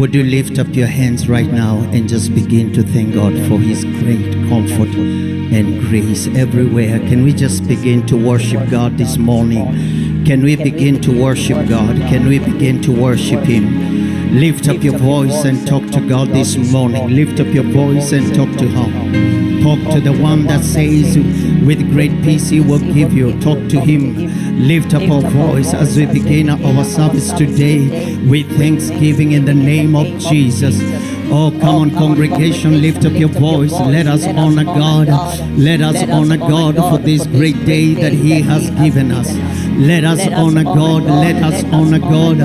Would you lift up your hands right now and just begin to thank God for His great comfort and grace everywhere? Can we just begin to worship God this morning? Can we begin to worship God? Can we begin to worship Him? Lift up your voice and talk to God this morning. Lift up your voice and talk to Him. Talk to the one that says, with great peace He will give you. Talk to Him. Lift up our voice as we begin our service today with thanksgiving in the name of Jesus. Oh, come on, congregation, lift up your voice. Let us honor God. Let us honor God for this great day that He has given us. Let us honor God. Let us honor God.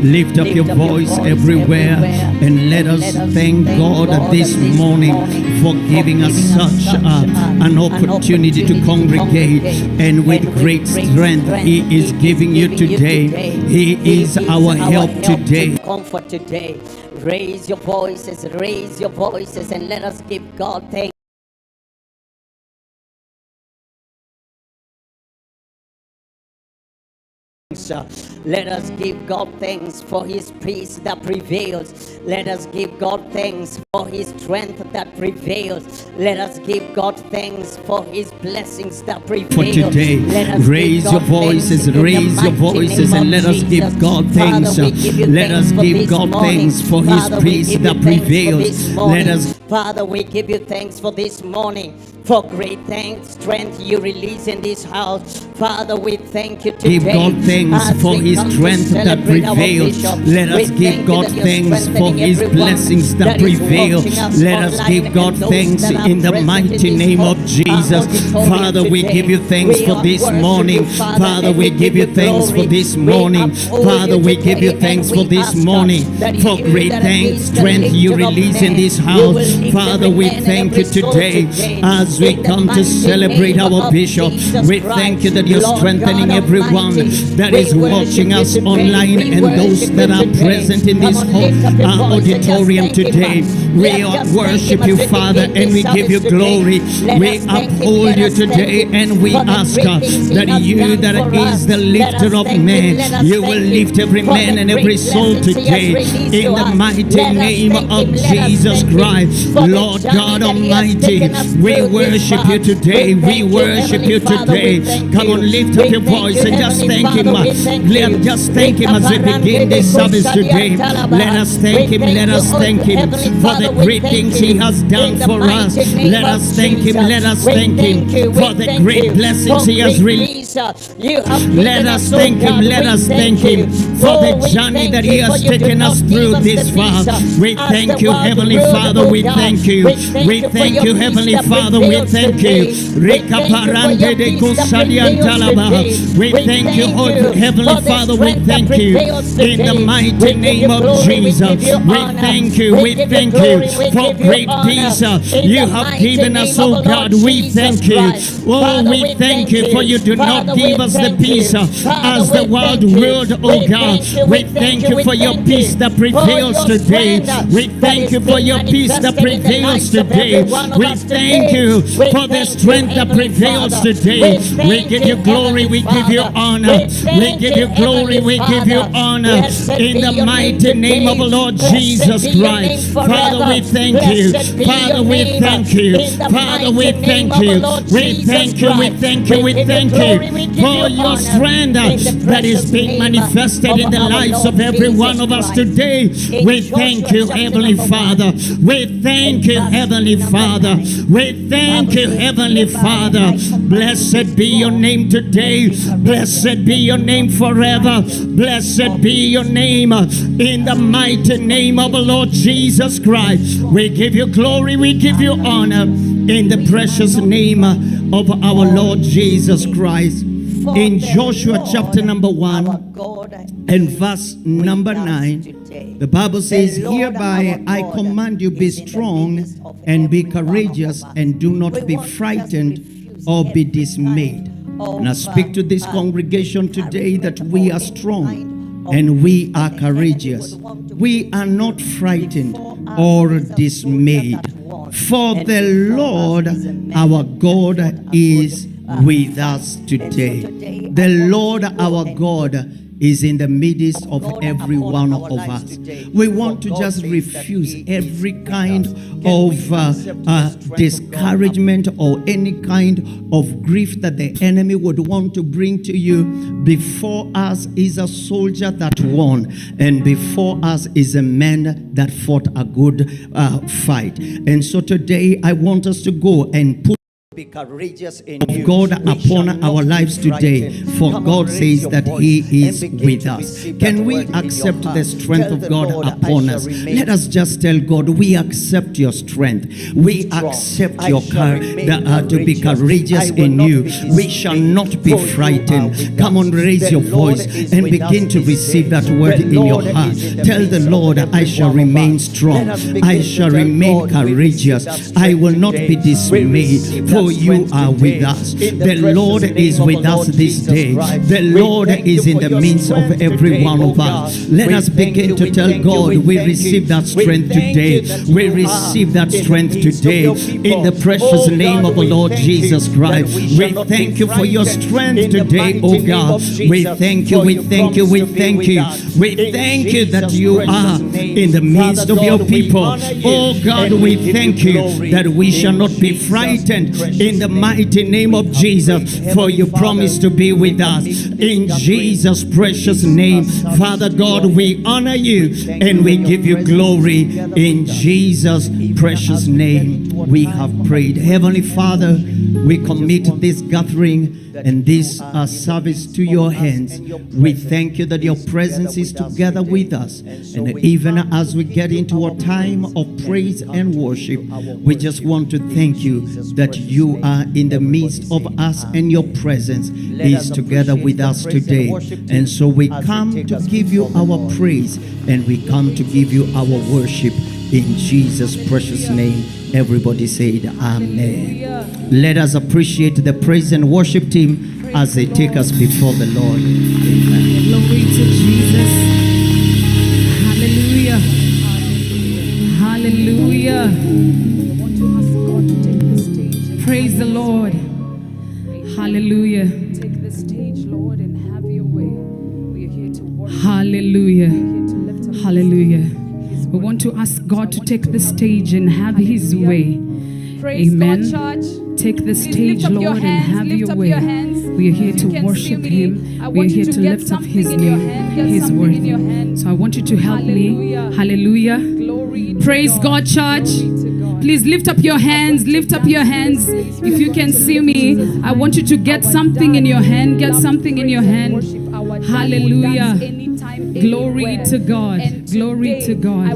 Lift up your voice everywhere and let us thank God this morning for giving us such an opportunity to congregate, and with great strength He is giving you today. He is our help today. Comfort today. Raise your voices, and let us give God thanks. Let us give God thanks for His peace that prevails. Let us give God thanks for His strength that prevails. Let us give God thanks for His blessings that prevail. For today, raise your voices, and let us give God thanks. Let us give God thanks for His peace that prevails. Let us, Father, we give you thanks for this morning. For great strength you release in this house. Father, we thank you today. Give God thanks for His strength that prevails. Let us give God thanks for His blessings that prevail. Let us give God thanks in the mighty name of Jesus. Father, we give you thanks for this morning. Father, we give you thanks for this morning. Father, we give you thanks for this morning. For great strength you release in this house. Father, we thank you today as we come to celebrate our bishop. We thank you that you're strengthening everyone that is watching us online and those that are present in this auditorium today. We worship you, Father, and we give you glory. We uphold you today, and we ask that you that is the lifter of men, you will lift every man and every soul today in the mighty name of Jesus Christ. Lord God Almighty, we worship you today. We worship you today. Come on, lift up your voice and just thank Him. Just thank Him as we begin this service today. Let us thank Him. Let us thank Him for the great things He has done for us. Let us thank Him. Let us thank Him for the great blessings He has released. Let us thank Him. Let us thank Him for the journey that He has taken us through this far. We thank you, Heavenly Father. We thank you. We thank you, Heavenly Father. We thank you. We thank you, oh Heavenly Father. We thank you in the mighty name of Jesus. We thank you. We thank you for great peace you have given us, oh God. We thank you. Oh, we thank you, for you do not give us the peace as the world would, oh God. We thank you for your peace that prevails today. We thank you for your peace that prevails today. We thank you for the strength that prevails today. We give you glory. We give you honor. We give you glory. We give you honor in the mighty name of the Lord Jesus Christ. Father, we thank you. Father, we thank you. Father, we thank you. We thank you. We thank you. We thank you for your strength that is being manifested in the lives of every one of us today. We thank you, Heavenly Father. We thank you, Heavenly Father. We thank you, Heavenly Father. Blessed be your name today. Blessed be your name forever. Blessed be your name in the mighty name of the Lord Jesus Christ. We give you glory. We give you honor in the precious name of our Lord Jesus Christ. In Joshua chapter number 1 and verse number 9, the Bible says, "Hereby I command you, be strong and be courageous, and do not be frightened or be dismayed." And I speak to this congregation today that we are strong and we are courageous. We are not frightened or dismayed. For the Lord our God is with us today. The Lord our God is in the midst of every one of us. We want to just refuse every kind of discouragement or any kind of grief that the enemy would want to bring to you. Before us is a soldier that won, and before us is a man that fought a good fight. And so today I want us to go and put be courageous in of God upon our lives today, for God says that He is with us. Can we accept the strength of God upon us? Let us just tell God, we accept your strength. We accept your to be courageous in you. We shall not be frightened. Come on, raise your voice and begin to receive that word in your heart. Tell the Lord, I shall remain strong. I shall remain courageous. I will not be dismayed, for you are with us. The Lord is with us this day. The Lord is in the midst of every one of us. Let us begin to tell God, we receive that strength today. We receive that strength today in the precious name of the Lord Jesus Christ. We thank you for your strength today, oh God. We thank you, we thank you, we thank you. We thank you that you are in the midst of your people. Oh God, we thank you that we shall not be frightened in the mighty name of Jesus, for you promise to be with us. In Jesus' precious name, Father God, we honor you and we give you glory. In Jesus' precious name, we have prayed. Heavenly Father, we commit this gathering and this service to your hands. We thank you that your presence is together with us. And even as we get into a time of praise and worship, we just want to thank you that you are in the midst of us and your presence is together with us today. And so we come to give you our praise and we come to give you our worship in Jesus' precious name. Everybody said amen. Let us appreciate the praise and worship team as they take us before the Lord. Amen. Glory to Jesus. Hallelujah. Hallelujah. I want to ask God to take the stage. Praise the Lord. Hallelujah. Take the stage, Lord, and have your way. We are here to worship. Hallelujah. Hallelujah. We want to ask God to take the stage and have His way. Praise Amen. God, church. Take the Please stage, lift up Lord, your and hands, have lift your up way. your hands. We are here If you to can worship see me, Him. I We are want here you to to get lift up something His in your name. hand. Get He's something worthy. in your hand. So I want you to help Hallelujah. me. Hallelujah. Glory to Praise God, church. Glory to God. Please lift up your hands. Lift up your hands. If you can see me, I want you to get something in your hand. Get something in your hand. Hallelujah. Glory to God. Glory to God.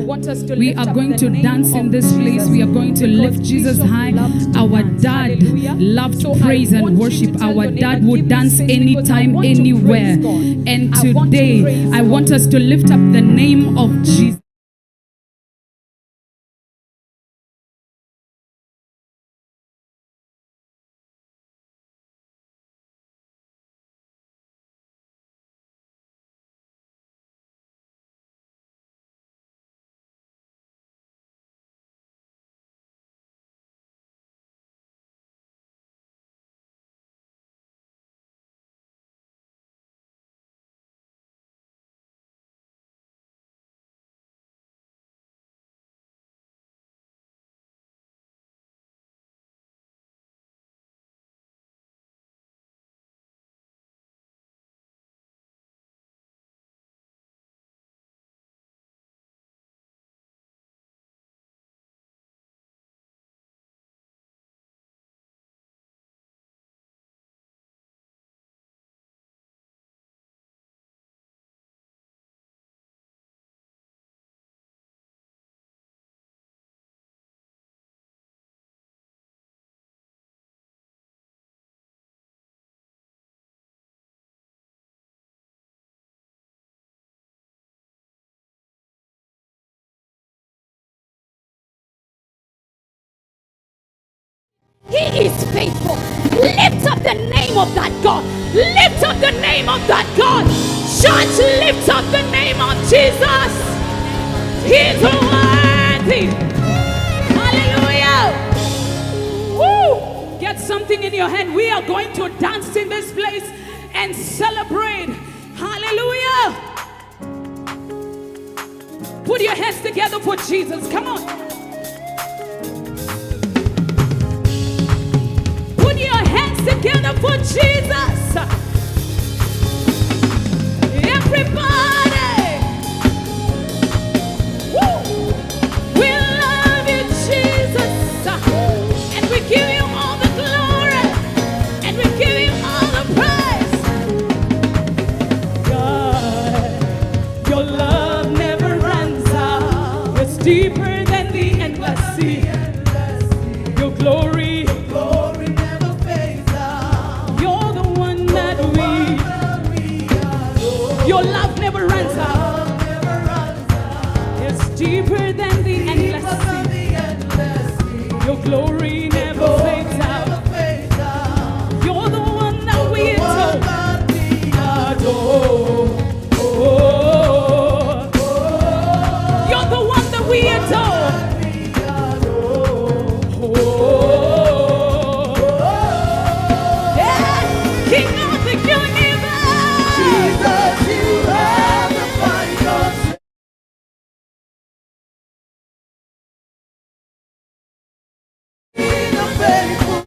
We are going to dance in this place. We are going to lift Jesus high. Our dad loved praise and worship. Our dad would dance anytime, anywhere. And today, I want us to lift up the name of Jesus. He is faithful. Lift up the name of that God. Lift up the name of that God. Church, lift up the name of Jesus. He's worthy. Hallelujah. Woo! Get something. something in your hand, we are going to dance in this place and celebrate. Hallelujah. Put your hands together for Jesus. Come on. Put your hands together for Jesus. Everybody. Woo. We love you, Jesus. And we give you all the glory. And we give you all the praise. God, your love never runs out. It's deeper than the endless sea. Your glory never fades out. You're the one that your love never runs out. It's deeper than the endless sea. Your glory never fades out. You're the one that we adore. You're the one that we adore. Yeah. King of the universe. Jesus, you have the final say. The faithful.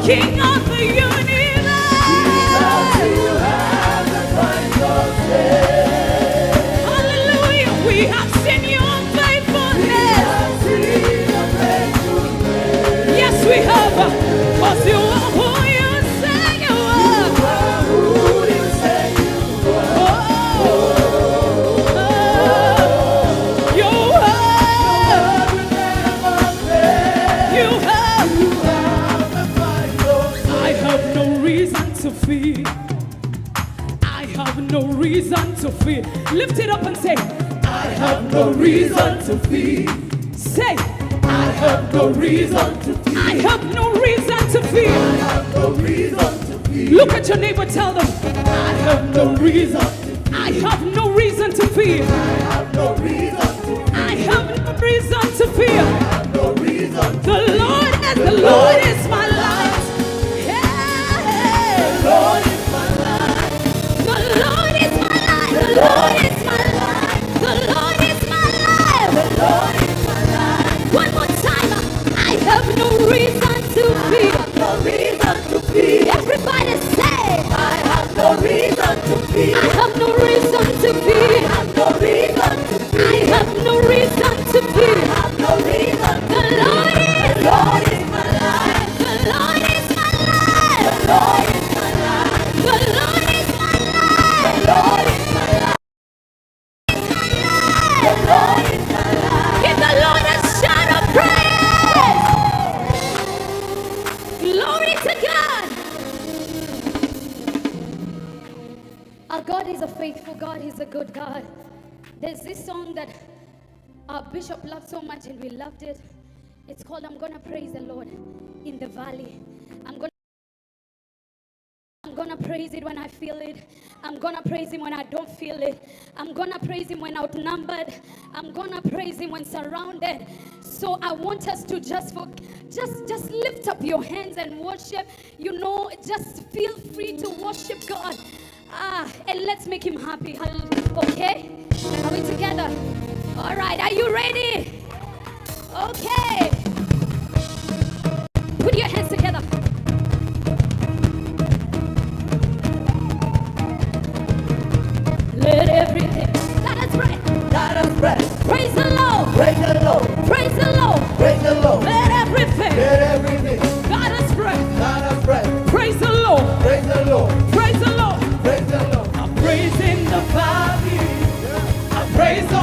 King of the universe. You have the final say. Hallelujah. We have seen your faithfulness. Yes, we have. Because you are who you say you are. You have. I have no reason to fear. I have no reason to fear. Lift it up and say, I have no reason to fear. Say, I have no reason to fear. I have no reason to fear. I have no reason to fear. Look at your neighbor, tell them, I have no reason. I have no reason to fear. I have no reason to fear. I have no reason to fear. I have no reason. The Lord is my light. The Lord is my light. The Lord is my light. The Lord is my light. The Lord is my light. The Lord is my light. One more time. I have no reason to fear. No reason to fear. Everybody say, I have no reason to fear. I have no reason to fear. I have no reason to fear. I have no reason to fear. I have no reason. The Lord is my light. The Lord is my light. The Lord is my light. The Lord is my light. The Lord is my light. The Lord is my light. Give the Lord a shout of praise. Glory to God. Our God is a faithful God. He's a good God. There's this song that our bishop loved so much and we loved it. It's called I'm Gonna Praise the Lord in the Valley. I'm gonna gonna praise it when I feel it. I'm gonna praise him when I don't feel it. I'm gonna praise him when outnumbered. I'm gonna praise him when surrounded. So I want us to just lift up your hands and worship. You know, just feel free to worship God. And let's make him happy. Okay? Are we together? All right, are you ready? Okay. Put your hands together. Let everything. Let us pray. Let us pray. Praise the Lord. Praise the Lord. Praise the Lord. Praise the Lord. Let everything. Let everything. Let us pray. Let us pray. Praise the Lord. Praise the Lord. Praise the Lord. Praise the Lord. I'm praising the valley. I praise the